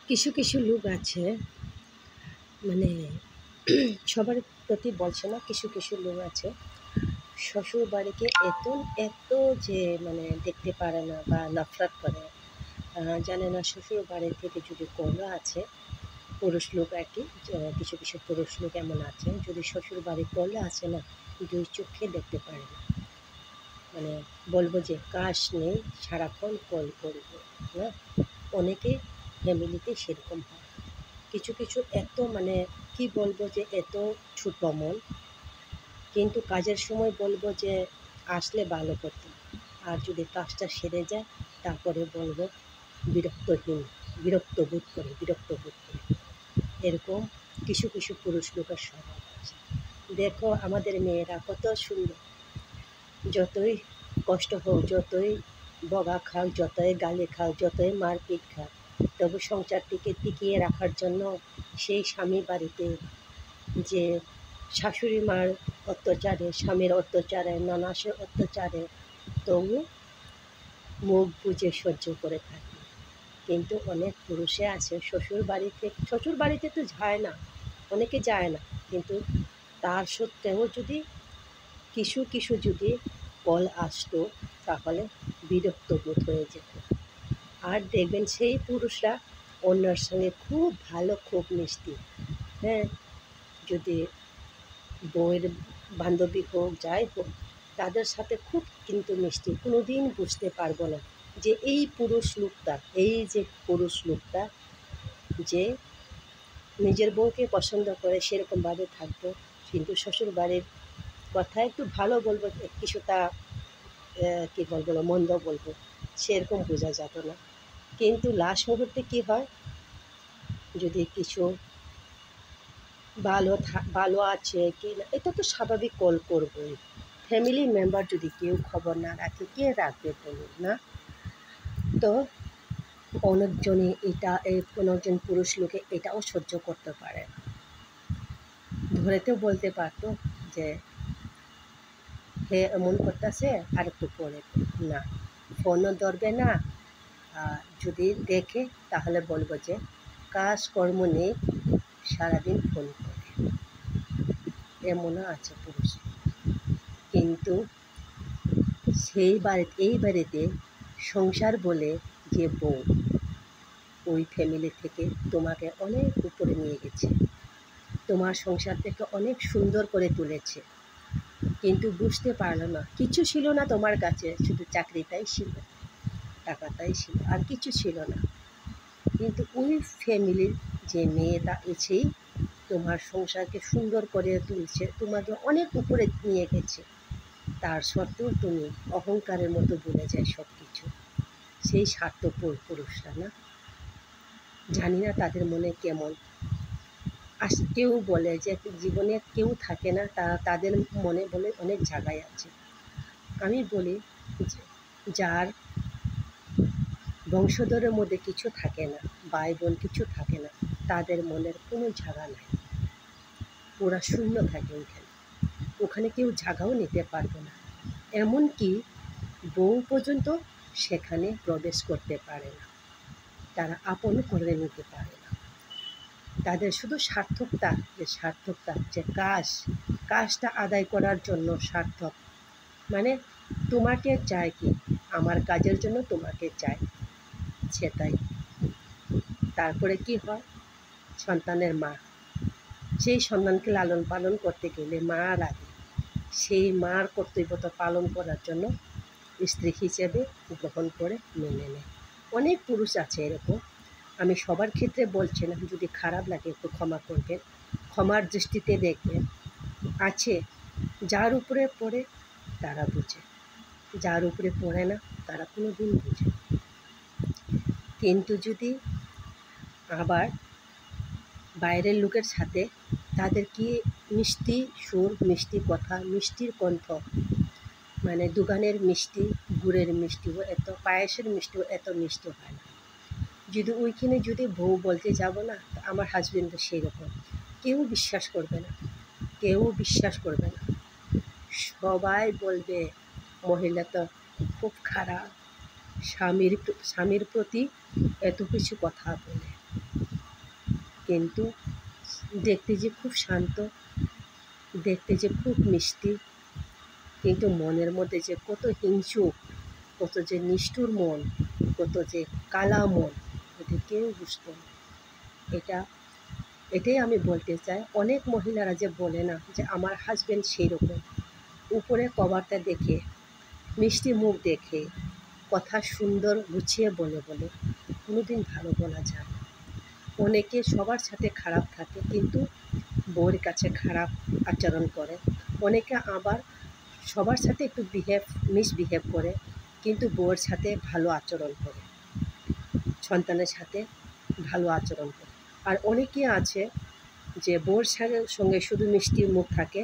কিছু কিছু লোক আছে মানে সবার প্রতি বলছে না, কিছু কিছু লোক আছে শ্বশুর বাড়িকে এত এত যে দেখতে পারে না বা নফরত করে। জানে না শ্বশুর বাড়ি থেকে যদি কোনো আছে পুরুষ লোক আর কি, কিছু কিছু পুরুষ লোক এমন আছে যদি শ্বশুর বাড়ি করলে আছে না, দুই চোখে দেখতে পারে না। মানে বলবো যে কাশ নেই, সারাক্ষণ কল করবো না। অনেকে ফ্যামিলিতে সেরকম হয়। কিছু কিছু এত কি বলবো যে এত ছোট মন, কিন্তু কাজের সময় বলবো যে আসলে ভালো করতো, আর যদি কাজটা সেরে যায় তারপরে বলবো বিরক্তহীন, বিরক্ত বোধ করে। এরকম কিছু কিছু পুরুষ লোকের স্বভাব আছে। দেখো আমাদের মেয়েরা কত সুন্দর, যতই কষ্ট হোক, যতই বকা খাক, যতই গালি খাক, যতই মারপিট খাক, তবু সংসারটিকে টিকিয়ে রাখার জন্য সেই স্বামী বাড়িতে যে শাশুড়ি মার অত্যাচারে, স্বামীর অত্যাচারে, ননাসের অত্যাচারে তবু মুখ বুজে সহ্য করে থাকে। কিন্তু অনেক পুরুষে আছে শ্বশুর বাড়িতে তো যায় না, অনেকে যায় না, কিন্তু তার সত্ত্বেও যদি কিছু কিছু যদি কল আসতো তাহলে বিরক্ত বোধ হয়ে যেত। আর দেখবেন সেই পুরুষরা অন্যের সঙ্গে খুব ভালো, খুব মিষ্টি। হ্যাঁ, যদি বউয়ের বান্ধবী হোক, যাই হোক, তাদের সাথে খুব কিন্তু মিষ্টি। কোনো দিন বুঝতে পারবো না যে এই পুরুষ লোকটা যে নিজের বউকে পছন্দ করে সেরকমভাবে থাকতো, কিন্তু শ্বশুর বাড়ির কথা একটু ভালো বলবো, কিছুটা কী বলবো না, মন্দ বলবো, সেরকম বোঝা যেত না। কিন্তু লাস্ট মুহূর্তে কী হয়, যদি কিছু ভালো আছে কি না, এটা তো স্বাভাবিক, কল করবোই। ফ্যামিলি মেম্বার যদি কেউ খবর না রাখে, কে রাখবে বলুন না? তো অনেকজনই অনেকজন পুরুষ লোকে এটাও সহ্য করতে পারে না। ধরেতেও বলতে পারতো যে হে এমন করতেছে, আর একটু পরে না, ফোনও ধরবে না। যদি দেখে তাহলে বলবো যে কাজকর্ম নেই, সারাদিন ফোন করে। এমনও আছে পুরুষ। কিন্তু এই বাড়িতে সংসার বলে যে বউ, ওই ফ্যামিলি থেকে তোমাকে অনেক উপরে নিয়ে গেছে, তোমার সংসারটাকে অনেক সুন্দর করে তুলেছে, কিন্তু বুঝতে পারলো না, কিছু ছিল না তোমার কাছে, শুধু চাকরিটাই ছিল, টাকাটাই ছিল, আর কিছু ছিল না। কিন্তু ওই ফ্যামিলির যে মেয়েটা এসেই তোমার সংসারকে সুন্দর করে তুলছে, তোমাকে অনেক উপরে নিয়ে গেছে, তার সত্ত্বেও তুমি অহংকারের মতো ভুলে যায় সব কিছু। সেই স্বার্থপর পুরুষরা না, জানি না তাদের মনে কেমন। কেউ বলে যে জীবনে কেউ থাকে না, তাদের মনে বলে অনেক জায়গায় আছে। আমি বলি যে যার বংশধরের মধ্যে কিছু থাকে না, ভাই বোন কিছু থাকে না, তাদের মনের কোনো জায়গা নাই, পুরা শূন্য থাকে ওইখানে, ওখানে কেউ জায়গাও নিতে পারবে না। এমনকি বউ পর্যন্ত সেখানে প্রবেশ করতে পারে না, তারা আপন করে নিতে পারে না। তাদের শুধু সার্থকতা যে কাজটা আদায় করার জন্য সার্থক, তোমাকে চায় কি, আমার কাজের জন্য তোমাকে চাই, সেটাই। তারপরে কি হয়, সন্তানের মা, সেই সন্তানকে লালন পালন করতে গেলে মা লাগে, সেই মার কর্তব্যতা পালন করার জন্য স্ত্রী হিসেবে গ্রহণ করে মেনে নেয়। অনেক পুরুষ আছে এরকম, আমি সবার ক্ষেত্রে বলছি না, যদি খারাপ লাগে একটু ক্ষমা করবেন, ক্ষমার দৃষ্টিতে দেখবেন। আছে, যার উপরে পড়ে তারা বুঝে, যার উপরে পড়ে না তারা কোনো দিন বুঝে। কিন্তু যদি আবার বাইরের লোকের সাথে তাদের কি মিষ্টি সুর, মিষ্টি কথা, মিষ্টির কণ্ঠ, দোকানের মিষ্টি, গুড়ের মিষ্টিও এত, পায়েসের মিষ্টিও এত মিষ্টি হয় না। যদি ওইখানে যদি বউ বলতে যাব না, আমার হাজবেন্ড তো সেই রকম, কেউ বিশ্বাস করবে না, কেউ বিশ্বাস করবে না, সবাই বলবে মহিলা তো খুব খারাপ, স্বামীর প্রতি এত কিছু কথা বলে। কিন্তু দেখতে যে খুব শান্ত, দেখতে যে খুব মিষ্টি, কিন্তু মনের মধ্যে যে কত হিংসুক, কত যে নিষ্ঠুর মন, কত যে কালা মন, এটা কেউ বুঝতো না। এটা এটাই আমি বলতে চাই। অনেক মহিলারা যে বলে না যে আমার হাজব্যান্ড সেই রকম, উপরে কভারটা দেখে, মিষ্টি মুখ দেখে, কথা সুন্দর গুছিয়ে বলে বলে কোনোদিন ভালো বলা যায় না। অনেকে সবার সাথে খারাপ থাকে কিন্তু বউয়ের কাছে খারাপ আচরণ করে। অনেকে আবার সবার সাথে একটু মিসবিহেভ করে, কিন্তু বউয়ের সাথে ভালো আচরণ করে, সন্তানের সাথে ভালো আচরণ করে। আর অনেকে আছে যে বউয়ের সঙ্গে শুধু মিষ্টি মুখ থাকে,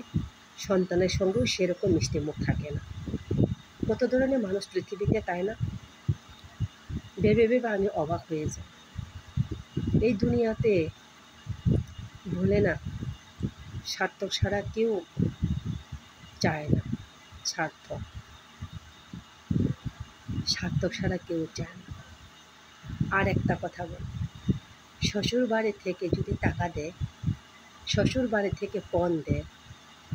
সন্তানের সঙ্গেও সেরকম মিষ্টি মুখ থাকে না। কত ধরনের মানুষ পৃথিবীতে, তাই না? ভেবে ভেবে আমি অবাক হয়ে যাই। এই দুনিয়াতে ভুলে না, স্বার্থ ছাড়া কেউ চায় না। স্বার্থ স্বার্থ ছাড়া কেউ চায় না। আর একটা কথা বল, শ্বশুর বাড়ি থেকে যদি টাকা দেয়, শ্বশুর বাড়ি থেকে পণ দেয়,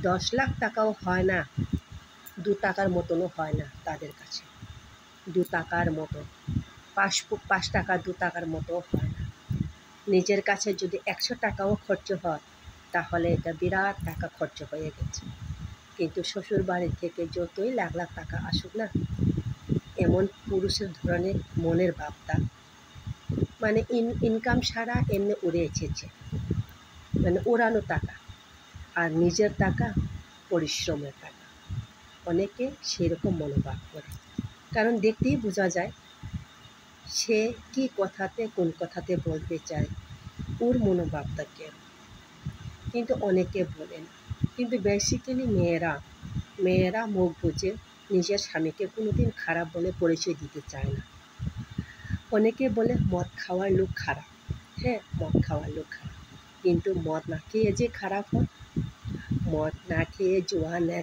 10 লাখ টাকাও হয় না, 2 টাকার মতনও হয় না তাদের কাছে। 2 টাকার মতো, 5 টাকা 2 টাকার মতো হয় না। নিজের কাছে যদি 100 টাকাও খরচ হয়, তাহলে এটা বিরাট টাকা খরচ হয়ে গেছে। কিন্তু শ্বশুর বাড়ি থেকে যতই লাখ লাখ টাকা আসুক না, এমন পুরুষের ধরনের মনের ভাবটা, মানে ইনকাম ছাড়া এমনি উড়ে এসেছে, মানে ওড়ানো টাকা, আর নিজের টাকা পরিশ্রমের টাকা। অনেকে সেরকম মনোভাব করে, কারণ দেখতেই বোঝা যায় সে কি কথাতে কোন কথাতে বলতে চায়, ওর মনোভাবটা কেন। কিন্তু অনেকে বলে না। কিন্তু বেসিক্যালি মেয়েরা মুখ বুজে নিজের স্বামীকে কোনোদিন খারাপ বলে পরিচয় দিতে চায় না। অনেকে বলে মদ খাওয়ার লোক খারাপ। হ্যাঁ, মদ খাওয়ার লোক খারাপ, কিন্তু মদ না খেয়ে যে খারাপ হয়, মদ না খেয়ে জুয়া না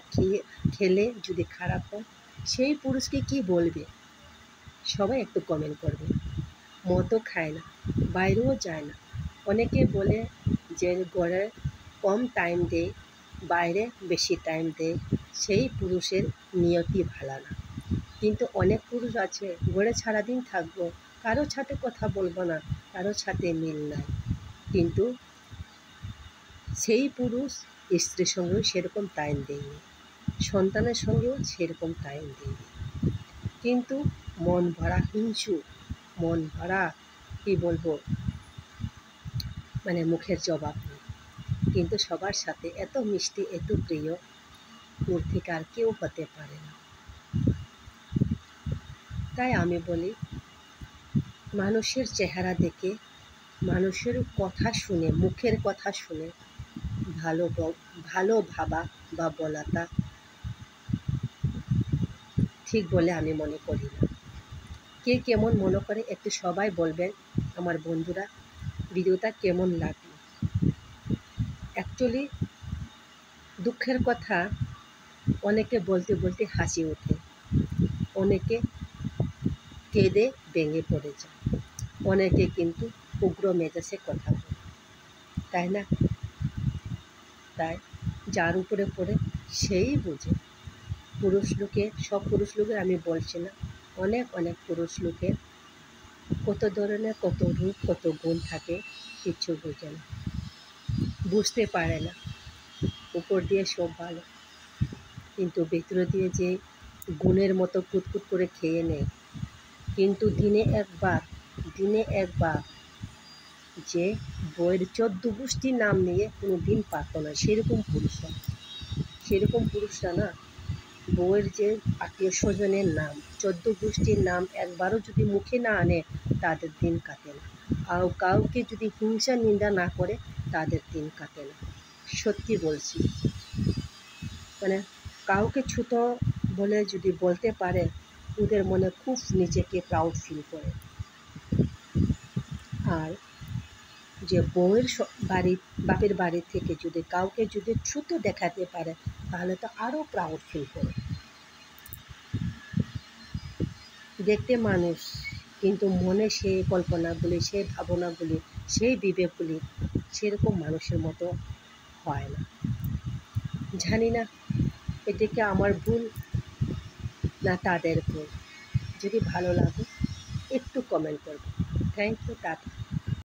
খেলে যদি খারাপ হয়, সেই পুরুষকে কি বলবে? সবাই একটু কমেন্ট করবে। মদও খায় না, বাইরেও যায় না। অনেকে বলে যে ঘরে কম টাইম দেয়, বাইরে বেশি টাইম দেয়, সেই পুরুষের নিয়তি ভালো না। কিন্তু অনেক পুরুষ আছে ঘরে সারাদিন থাকবো, কারোর সাথে কথা বলবো না, কারোর সাথে মিল নাই, কিন্তু সেই পুরুষ স্ত্রীর সঙ্গেও সেরকম টাইম দেয়নি, সন্তানের সঙ্গেও সেরকম টাইম দেয়নি, কিন্তু মন ভরা হিংসু, মন ভরা কী বলবো, মানে মুখের জবাব নেই। কিন্তু সবার সাথে এত মিষ্টি, এত প্রিয়, ওর থেকে আর কেউ হতে পারে না। তাই আমি বলি, মানুষের চেহারা দেখে, মানুষের কথা শুনে, মুখের কথা শুনে ভালো ভাবা বা বলাটা ঠিক বলে আমি মনে করি না। কে কেমন মনে করে একটু সবাই বলবেন। আমার বন্ধুরা, ভিডিওটা কেমন লাগলো? অ্যাকচুয়ালি দুঃখের কথা অনেকে বলতে বলতে হাসি ওঠে, অনেকে কেঁদে ভেঙে পড়ে যায়, অনেকে কিন্তু উগ্র মেজাজে কথা বলে, তাই না? তাই যার উপরে পড়ে সেই বুঝে। সব পুরুষ লোকের আমি বলছি না, অনেক পুরুষ লোকের কত ধরনের, কত রূপ, কত গুণ থাকে, কিচ্ছু বোঝে না, বুঝতে পারে না। উপর দিয়ে সব ভালো, কিন্তু ভেতর দিয়ে যে গুণের মতো কুতকুত করে খেয়ে নেয়। কিন্তু দিনে একবার যে বইয়ের 14 গোষ্ঠীর নাম নিয়ে কোনো দিন পারত না, সেরকম পুরুষরা না, বউয়ের যে আত্মীয় স্বজনের নাম, 14 গোষ্ঠীর নাম একবারও যদি মুখে না আনে, তাদের দিন কাটে না। আর কাউকে যদি হিংসা নিন্দা না করে, তাদের দিন কাটে না। সত্যি বলছি, মানে কাউকে ছোট বলে যদি বলতে পারে, ওদের মনে খুব নিজেকে প্রাউড ফিল করে। আর যে বউয়ের বাপের বাড়ি থেকে যদি কাউকে যদি ছোট দেখাতে পারে, তাহলে তো আরও প্রাউড ফিল করে। দেখতে মানুষ কিন্তু মনে সেই কল্পনাগুলি, সেই ভাবনাগুলি, সেই বিবেকগুলি সেরকম মানুষের মতো হয় না। জানি না এটা কি আমার ভুল না তাদের ভুল। যদি ভালো লাগে একটু কমেন্ট করবে। Thank you, tata.